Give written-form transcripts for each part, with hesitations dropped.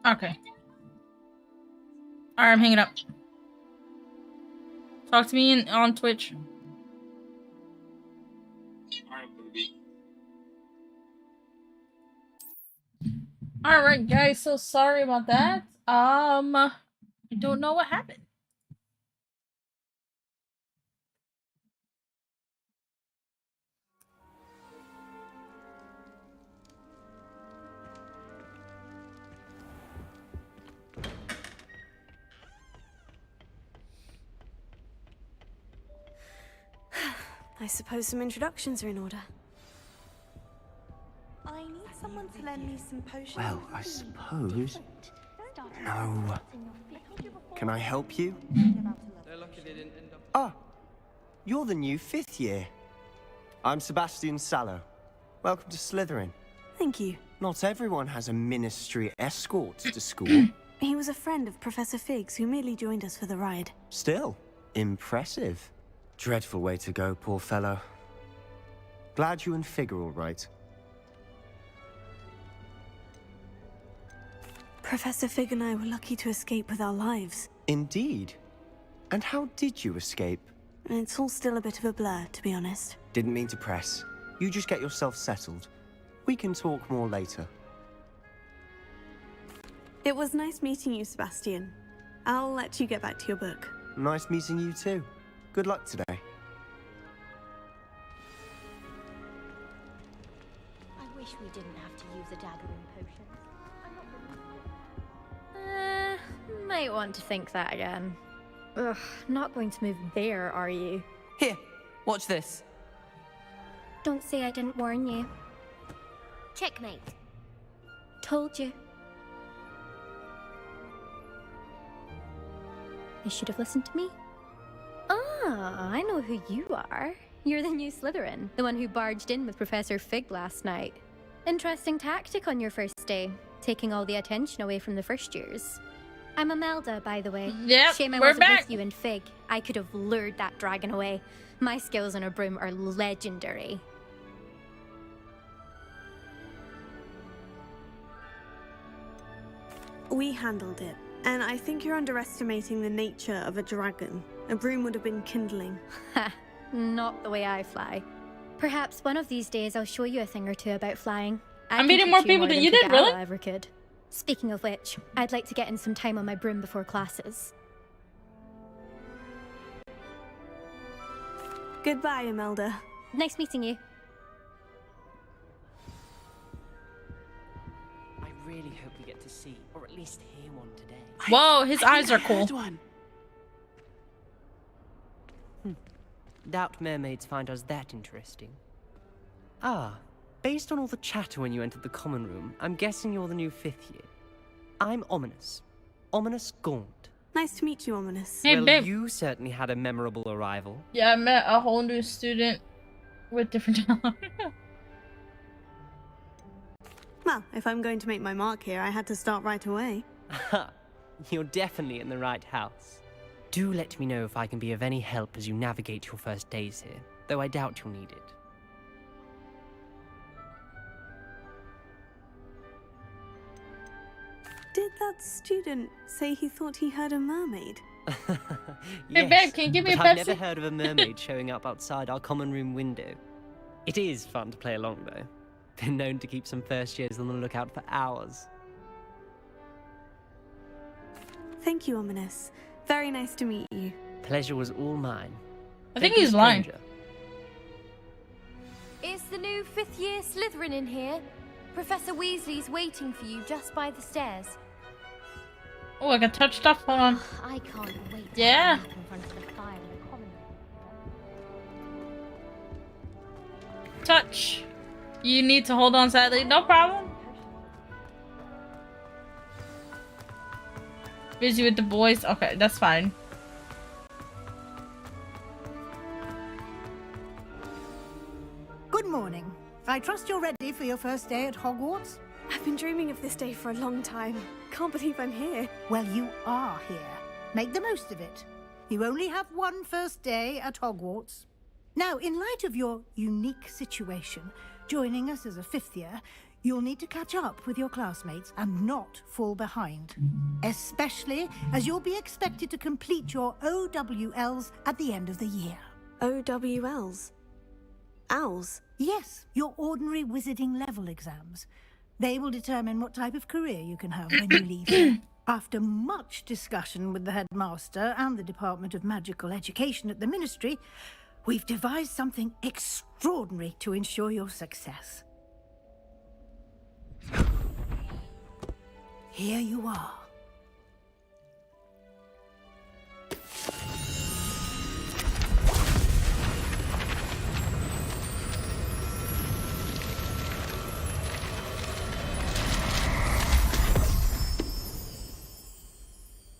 Okay. Alright, I'm hanging up. Talk to me on Twitch. Alright, guys, so sorry about that. I don't know what happened. I suppose some introductions are in order. I need someone to lend me some potions. Well, I suppose. No. Can I help you? Ah, you're the new 5th year. I'm Sebastian Sallow. Welcome to Slytherin. Thank you. Not everyone has a ministry escort to school. He was a friend of Professor Fig's who merely joined us for the ride. Still, impressive. Dreadful way to go, poor fellow. Glad you and Fig are all right. Professor Fig and I were lucky to escape with our lives. Indeed. And how did you escape? It's all still a bit of a blur, to be honest. Didn't mean to press. You just get yourself settled. We can talk more later. It was nice meeting you, Sebastian. I'll let you get back to your book. Nice meeting you too. Good luck today. I wish we didn't have to use a dagger in potions. Might want to think that again. Ugh, not going to move there, are you? Here, watch this. Don't say I didn't warn you. Checkmate. Told you. You should have listened to me. Ah, I know who you are. You're the new Slytherin, the one who barged in with Professor Fig last night. Interesting tactic on your first day, taking all the attention away from the first years. I'm Imelda, by the way. Yep, Shame I we're wasn't back. with you and Fig. I could have lured that dragon away. My skills on a broom are legendary. We handled it, and I think you're underestimating the nature of a dragon. A broom would have been kindling. Ha, not the way I fly. Perhaps one of these days I'll show you a thing or two about flying. I'm meeting more people than you did, really? Ever could. Speaking of which, I'd like to get in some time on my broom before classes. Goodbye, Imelda. Nice meeting you. I really hope we get to see, or at least hear one today. Whoa, his eyes are cool. Doubt mermaids find us that interesting. Ah, based on all the chatter when you entered the common room, I'm guessing you're the new 5th year. I'm Ominous. Ominous Gaunt. Nice to meet you, Ominous. Hey, well, babe. you certainly had a memorable arrival. Yeah, I met a whole new student with different talent. Well, if I'm going to make my mark here, I had to start right away. You're definitely in the right house. Do let me know if I can be of any help as you navigate your first days here, though I doubt you'll need it. Did that student say he thought he heard a mermaid? Hey, babe, can you give me a but I've Pepsi? never heard of a mermaid showing up outside our common room window. It is fun to play along, though. Been known to keep some first years on the lookout for hours. Thank you, Ominous. Very nice to meet you. Pleasure was all mine. I think Thank you, he's lying. stranger. Is the new 5th year Slytherin in here? Professor Weasley's waiting for you just by the stairs. Oh, I can touch stuff. Hold on. I can't wait to Yeah. stand up in front of the fire in the common room. Touch. You need to hold on, sadly. No problem. Busy with the boys. Okay, that's fine. Good morning. I trust you're ready for your first day at Hogwarts? I've been dreaming of this day for a long time. Can't believe I'm here. Well, you are here. Make the most of it. You only have one first day at Hogwarts. Now, in light of your unique situation, joining us as a 5th year, You'll need to catch up with your classmates and not fall behind, especially as you'll be expected to complete your OWLs at the end of the year. OWLs? Owls? Yes, your ordinary wizarding level exams. They will determine what type of career you can have when you leave here. After much discussion with the headmaster and the Department of Magical Education at the Ministry, we've devised something extraordinary to ensure your success. Here you are.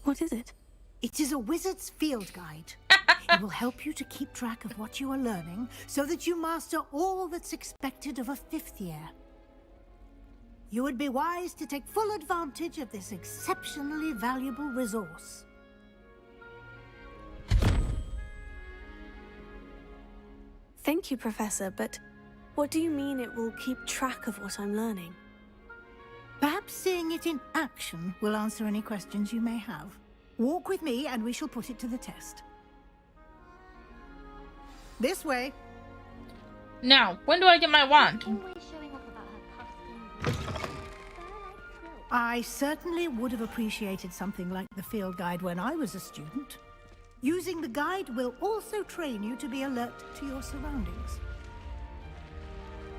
What is it? It is a wizard's field guide. It will help you to keep track of what you are learning so that you master all that's expected of a 5th year. You would be wise to take full advantage of this exceptionally valuable resource. Thank you, Professor, but what do you mean it will keep track of what I'm learning? Perhaps seeing it in action will answer any questions you may have. Walk with me and we shall put it to the test. This way. Now, when do I get my wand? Always showing off about her costume. I certainly would have appreciated something like the field guide when I was a student. Using the guide will also train you to be alert to your surroundings.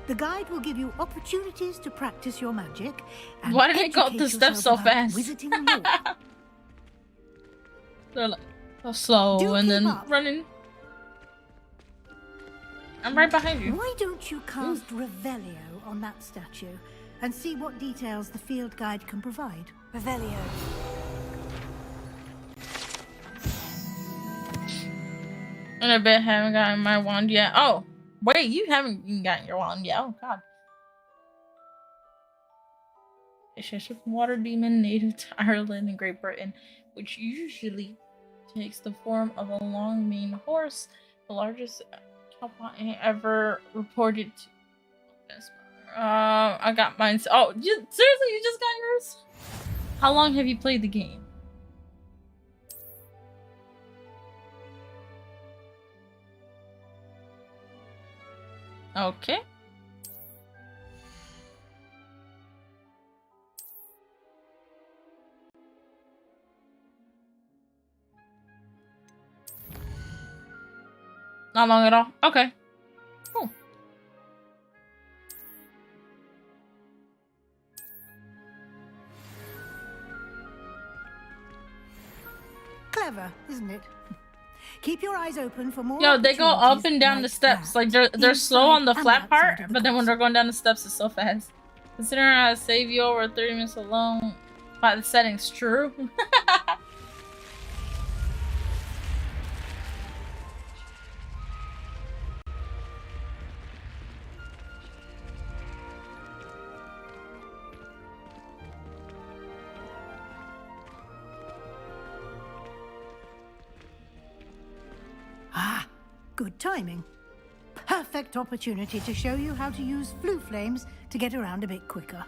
The guide will give you opportunities to practice your magic and Why did I go up educate the steps so yourself about fast? wizarding lore. They're like so slow Do and keep then up. running. I'm right behind you. Why don't you cast Revelio on that statue and see what details the field guide can provide? Revelio. And I bet I haven't gotten my wand yet. Oh, wait, you haven't even gotten your wand yet. Oh, God. It's just a water demon native to Ireland and Great Britain, which usually takes the form of a long maned horse, the largest ever reported to. I got mine. Oh, seriously, you just got yours? How long have you played the game? Okay. Not long at all. Okay. Cool. Clever, isn't it? Keep your eyes open for more. Yo, they go up opportunities and down the like steps. that. Like they're slow on the Inside flat and part, outside of the but then when they're castle. going down the steps, it's so fast. Considering I save you over 30 minutes alone by the settings, true. Ah, good timing. Perfect opportunity to show you how to use flue flames to get around a bit quicker.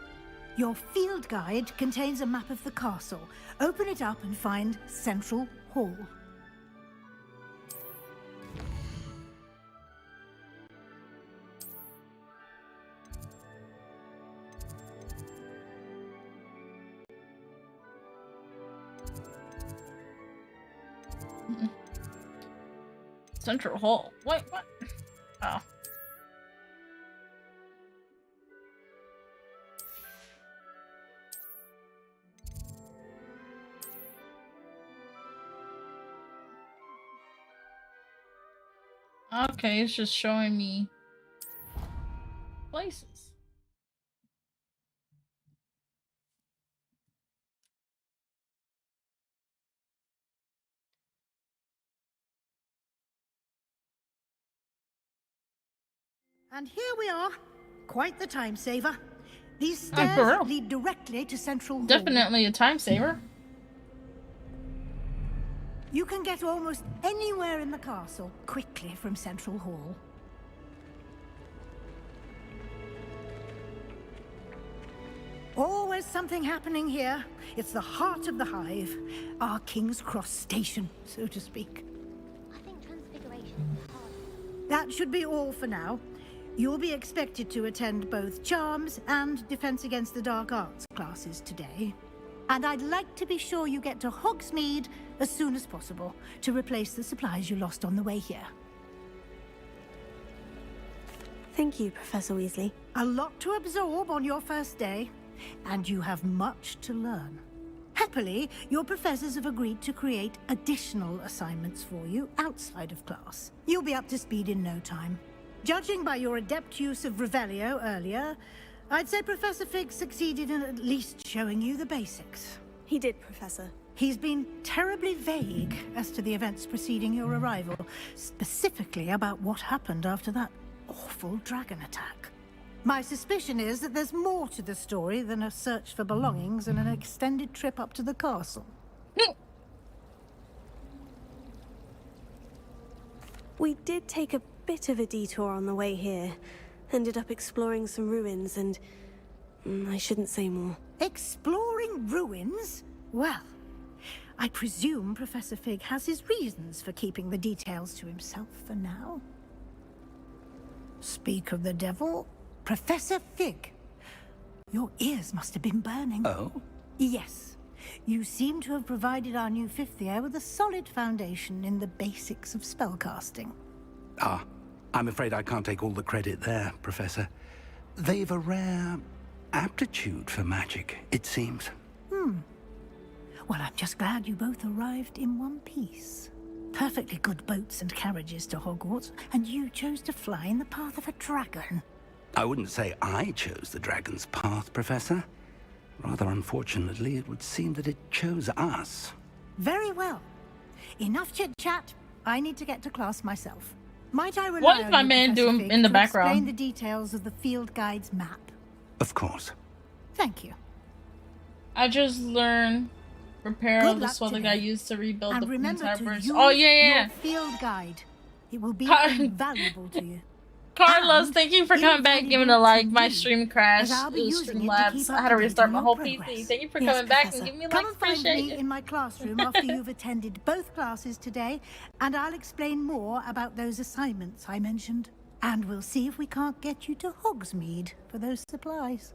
Your field guide contains a map of the castle. Open it up and find Central Hall. Central Hall. Wait, what? Oh. Okay, it's just showing me places. And here we are. Quite the time saver. These Oh, stairs for real? lead directly to Central Hall. Definitely a time saver. You can get almost anywhere in the castle quickly from Central Hall. Always something happening here. It's the heart of the hive. Our King's Cross station, so to speak. I think transfiguration is hard. That should be all for now. You'll be expected to attend both Charms and Defense Against the Dark Arts classes today. And I'd like to be sure you get to Hogsmeade as soon as possible to replace the supplies you lost on the way here. Thank you, Professor Weasley. A lot to absorb on your first day, and you have much to learn. Happily, your professors have agreed to create additional assignments for you outside of class. You'll be up to speed in no time. Judging by your adept use of Revelio earlier, I'd say Professor Fig succeeded in at least showing you the basics. He did, Professor. He's been terribly vague as to the events preceding your arrival, specifically about what happened after that awful dragon attack. My suspicion is that there's more to the story than a search for belongings and an extended trip up to the castle. We did take a bit of a detour on the way here. Ended up exploring some ruins and... I shouldn't say more. Exploring ruins? Well, I presume Professor Fig has his reasons for keeping the details to himself for now. Speak of the devil, Professor Fig. Your ears must have been burning. Oh? Yes. You seem to have provided our new fifth year with a solid foundation in the basics of spellcasting. Ah, I'm afraid I can't take all the credit there, Professor. They've a rare aptitude for magic, it seems. Well, I'm just glad you both arrived in one piece. Perfectly good boats and carriages to Hogwarts, and you chose to fly in the path of a dragon. I wouldn't say I chose the dragon's path, Professor. Rather unfortunately, it would seem that it chose us. Very well. Enough chit-chat. I need to get to class myself. Might I rely What is on my you, man Professor doing Fig, in the to background? explain the details of the field guide's map? Of course. Thank you. I just learned repair Good of the luck sword the guy today. used to rebuild And the remember entire to bridge. use Oh yeah. your field guide. It will be Car- invaluable to you. Carlos, And thank you for coming back, giving a like. My invaluable to stream you, crashed. as I'll be using it to Streamlabs. keep I up had to to date restart on my your whole progress. PC. Thank you for Yes, coming back and Professor. giving me Come like. and find Appreciate me it. in my classroom after you've attended both classes today, and I'll explain more about those assignments I mentioned. And we'll see if we can't get you to Hogsmeade for those supplies.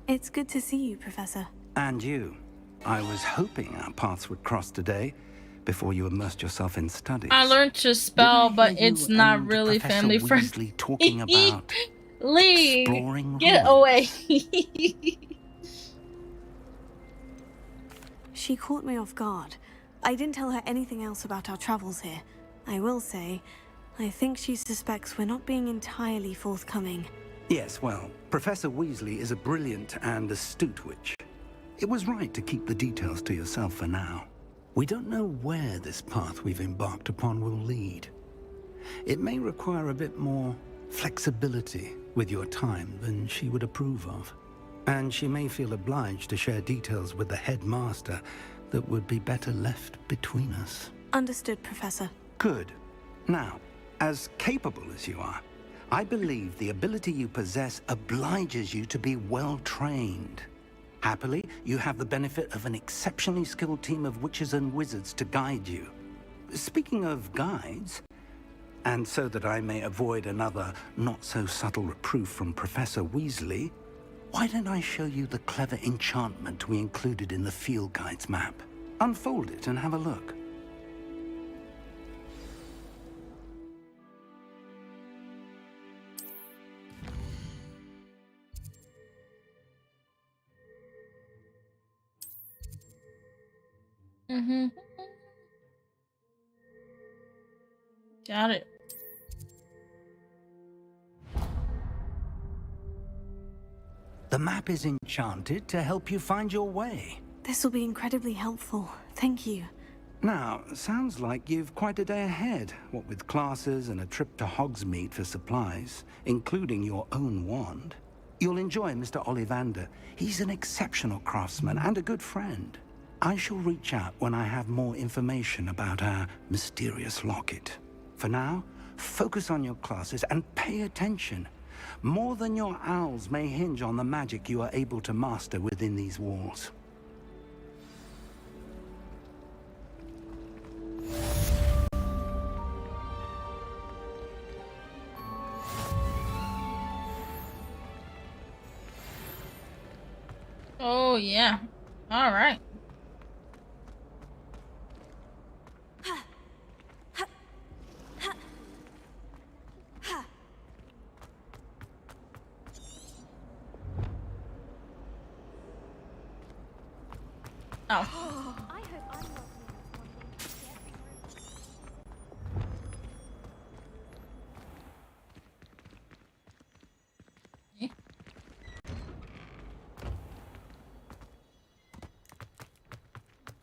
It's good to see you, Professor. And you. I was hoping our paths would cross today, before you immersed yourself in studies. I learned to spell, Did I but hear it's you not and really Professor family friendly. Weasley talking about League, exploring get ruins? away. She caught me off guard. I didn't tell her anything else about our travels here. I will say, I think she suspects we're not being entirely forthcoming. Yes, well, Professor Weasley is a brilliant and astute witch. It was right to keep the details to yourself for now. We don't know where this path we've embarked upon will lead. It may require a bit more flexibility with your time than she would approve of. And she may feel obliged to share details with the headmaster that would be better left between us. Understood, Professor. Good. Now, as capable as you are, I believe the ability you possess obliges you to be well trained. Happily, you have the benefit of an exceptionally skilled team of witches and wizards to guide you. Speaking of guides, and so that I may avoid another not-so-subtle reproof from Professor Weasley, why don't I show you the clever enchantment we included in the field guide's map? Unfold it and have a look. Got it. The map is enchanted to help you find your way. This will be incredibly helpful. Thank you. Now, sounds like you've quite a day ahead, what with classes and a trip to Hogsmeade for supplies, including your own wand. You'll enjoy Mr. Ollivander. He's an exceptional craftsman and a good friend. I shall reach out when I have more information about our mysterious locket. For now, Focus on your classes and pay attention. More than your owls may hinge on the magic you are able to master within these walls. Oh, yeah. All right. Oh. I hope I'm not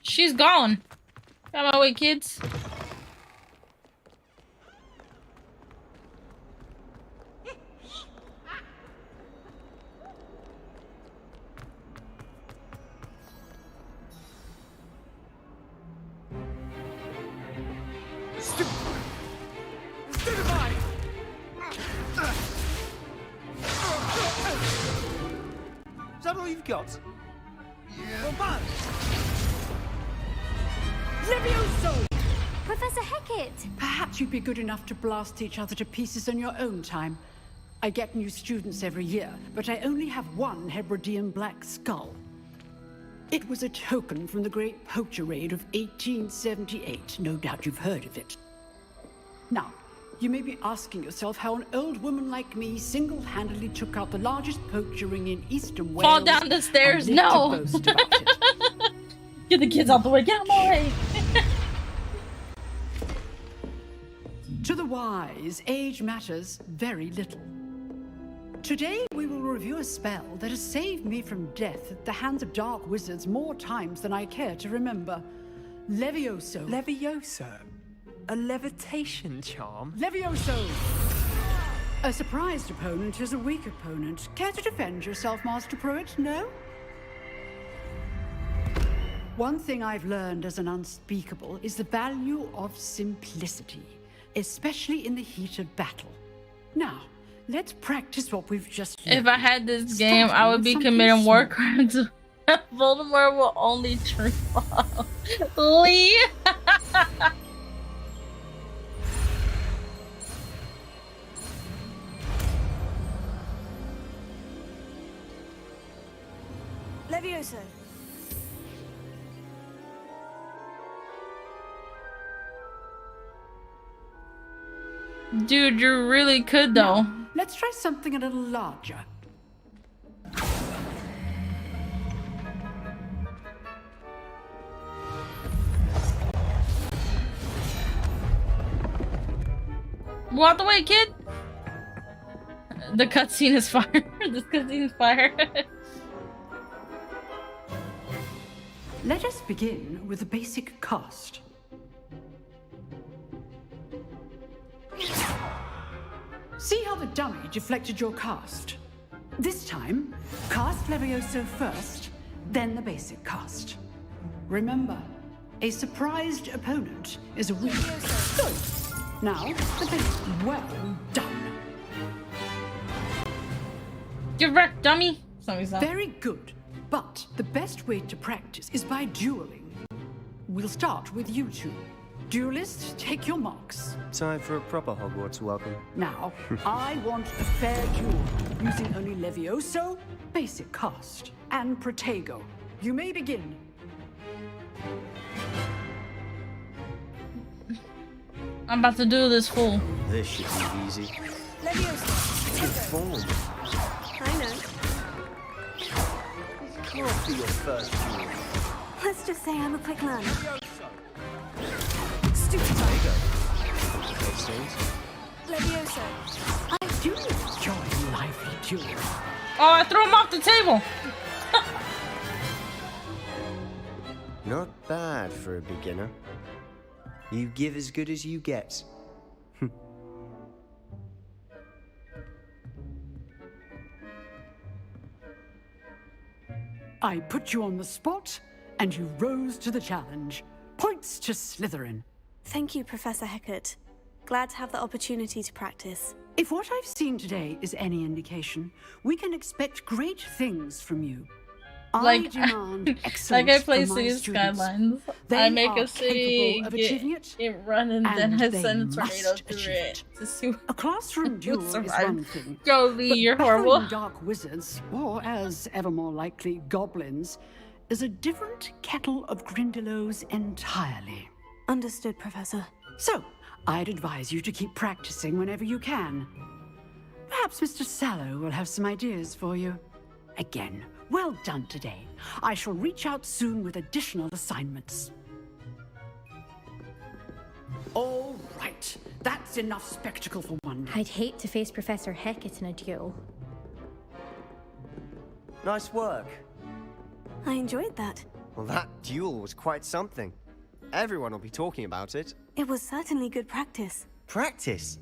She's gone. Come on, wait, kids. Is that all you've got? Yeah. Levioso! Professor Hecat! Perhaps you'd be good enough to blast each other to pieces in your own time. I get new students every year, but I only have one Hebridean black skull. It was a token from the Great Poacher Raid of 1878. No doubt you've heard of it. Now, you may be asking yourself how an old woman like me single-handedly took out the largest poacher ring in eastern Wales. Fall down the stairs, and lived no! to boast about it. Get the kids out the way, get out the way! To the wise, age matters very little. Today, we will review a spell that has saved me from death at the hands of dark wizards more times than I care to remember. Levioso. Levioso? A levitation charm? Levioso! A surprised opponent is a weak opponent. Care to defend yourself, Master Pruitt? No? One thing I've learned as an unspeakable is the value of simplicity, especially in the heat of battle. Now, let's practice what we've just learned. If I had this game, I would be committing war crimes. Voldemort will only trip off. Lee! Levioso. Dude, you really could though. Now, let's try something a little larger. Walk the way, kid! The cutscene is fire. This cutscene is fire. Let us begin with the basic cast. See how the dummy deflected your cast? This time, cast Levioso first, then the basic cast. Remember, a surprised opponent is a weak. Good. Now, the basic. Well done. Get wrecked, dummy! Somebody's up. Very good. But the best way to practice is by dueling. We'll start with you two. Duelists, take your marks. Time for a proper Hogwarts welcome. Now, I want a fair duel, using only Levioso, basic cast, and Protego. You may begin. I'm about to do this fool. This should be easy. Levioso. Good form. I know. Can't be your first duel. Let's just say I'm a quick learner. Levioso. I do enjoy lively duels. Oh, I threw him off the table! Not bad for a beginner. You give as good as you get. I put you on the spot, and you rose to the challenge. Points to Slytherin. Thank you, Professor Hecat. Glad to have the opportunity to practice. If what I've seen today is any indication, we can expect great things from you. I demand excellence like I play from my Cities students. Skylines. They I make are a city, capable of achieving it, it run, and then and I they send a tornado must through achieve it to see A classroom duel is survive. one thing. Go, Lee, but you're battling horrible. dark wizards, or as ever more likely, goblins, is a different kettle of Grindylows entirely. Understood, Professor. So, I'd advise you to keep practicing whenever you can. Perhaps Mr. Sallow will have some ideas for you. Again, well done today. I shall reach out soon with additional assignments. All right, that's enough spectacle for one day. I'd hate to face Professor Hecat in a duel. Nice work. I enjoyed that. Well, that duel was quite something. Everyone will be talking about it. It was certainly good practice. Practice?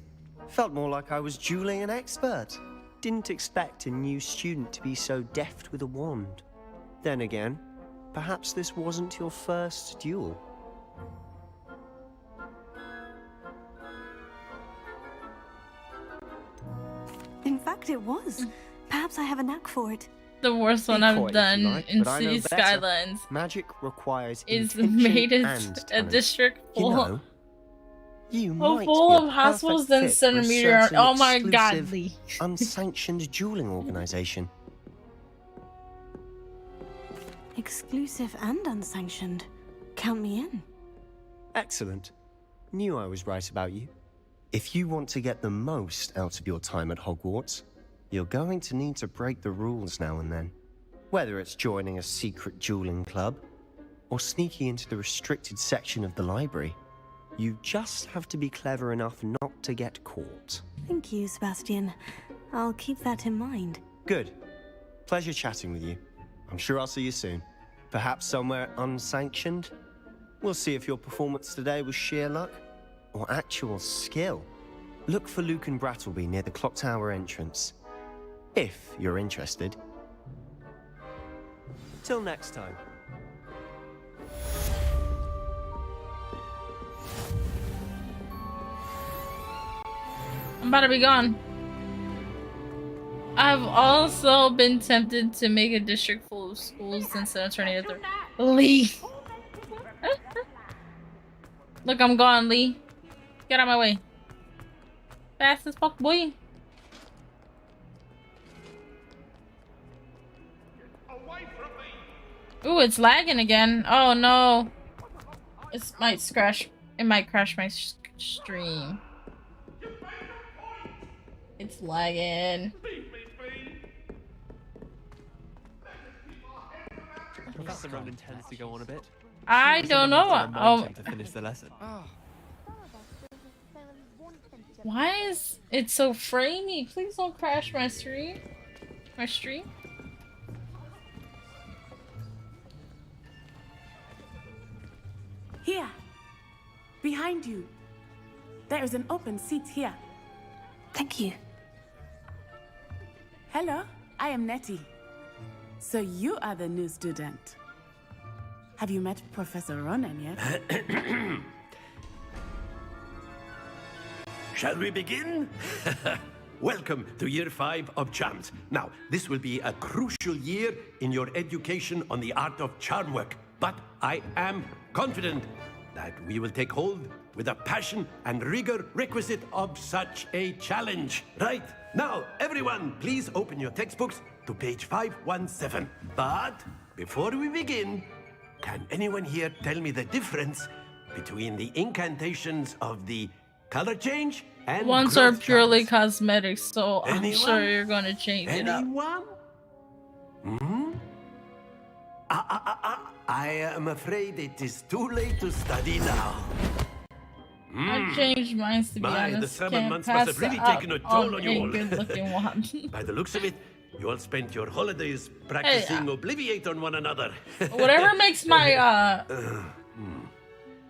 Felt more like I was dueling an expert. Didn't expect a new student to be so deft with a wand. Then again, perhaps this wasn't your first duel. In fact, it was. Perhaps I have a knack for it. The worst one Be I've coy if done you like, in but I know Cities better. Skylines Magic requires is intention made it and a talent. district You full, know, you might full be a of hospitals perfect and fit for a centimeter. certain Oh my god, exclusive, Lee. unsanctioned dueling organization. Exclusive and unsanctioned. Count me in. Excellent. Knew I was right about you. If you want to get the most out of your time at Hogwarts, you're going to need to break the rules now and then. Whether it's joining a secret dueling club, or sneaking into the restricted section of the library, you just have to be clever enough not to get caught. Thank you, Sebastian. I'll keep that in mind. Good. Pleasure chatting with you. I'm sure I'll see you soon. Perhaps somewhere unsanctioned? We'll see if your performance today was sheer luck or actual skill. Look for Luke and Brattleby near the clock tower entrance. If you're interested. Till next time. I'm about to be gone. I've also been tempted to make a district full of schools instead of turning it to Lee. Look, I'm gone, Lee. Get out of my way. Fast as fuck, boy. Ooh, it's lagging again. Oh no. It might crash. It might crash my stream. It's lagging. Professor Ronan tends to go on a bit. I don't know. Oh, To finish the lesson. why is it so framey? Please don't crash my stream. My stream. Here, behind you. There is an open seat here. Thank you. Hello, I am Nettie. So you are the new student. Have you met Professor Ronan yet? Shall we begin? Welcome to Year 5 of Charms. Now, this will be a crucial year in your education on the art of charm work, but I am confident that we will take hold with the passion and rigor requisite of such a challenge. Right, now, everyone, please open your textbooks to page 517. But before we begin, can anyone here tell me the difference between the incantations of the color change and Ones are growth purely charms? cosmetic, so I'm Anyone? sure you're gonna change it up. Anyone? Hmm? I am afraid it is too late to study now. I changed mine to be My, the honest. summer Can't months pass must have really it up taken a toll on you all. good-looking one. By the looks of it, you all spent your holidays practicing Obliviate on one another. Whatever makes my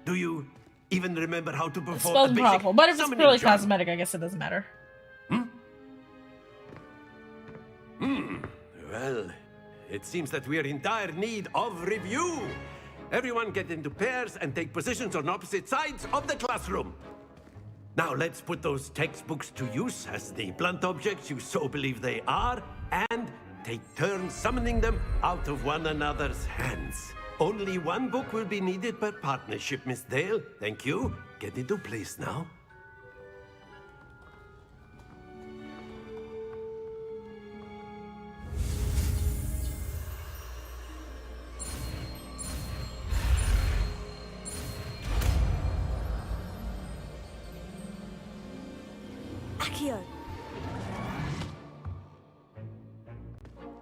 Do you even remember how to perform a spells basic powerful, but if it's summoning purely charm? cosmetic, I guess it doesn't matter. Well, it seems that we are in dire need of review. Everyone get into pairs and take positions on opposite sides of the classroom. Now let's put those textbooks to use as the blunt objects you so believe they are, and take turns summoning them out of one another's hands. Only one book will be needed per partnership, Miss Dale. Thank you. Get into place now. Accio!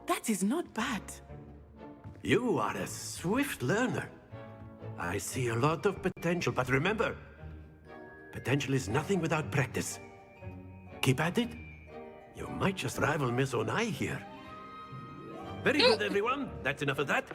That is not bad. You are a swift learner. I see a lot of potential, but remember, potential is nothing without practice. Keep at it. You might just rival Miss Onai here. Very good, everyone. That's enough of that.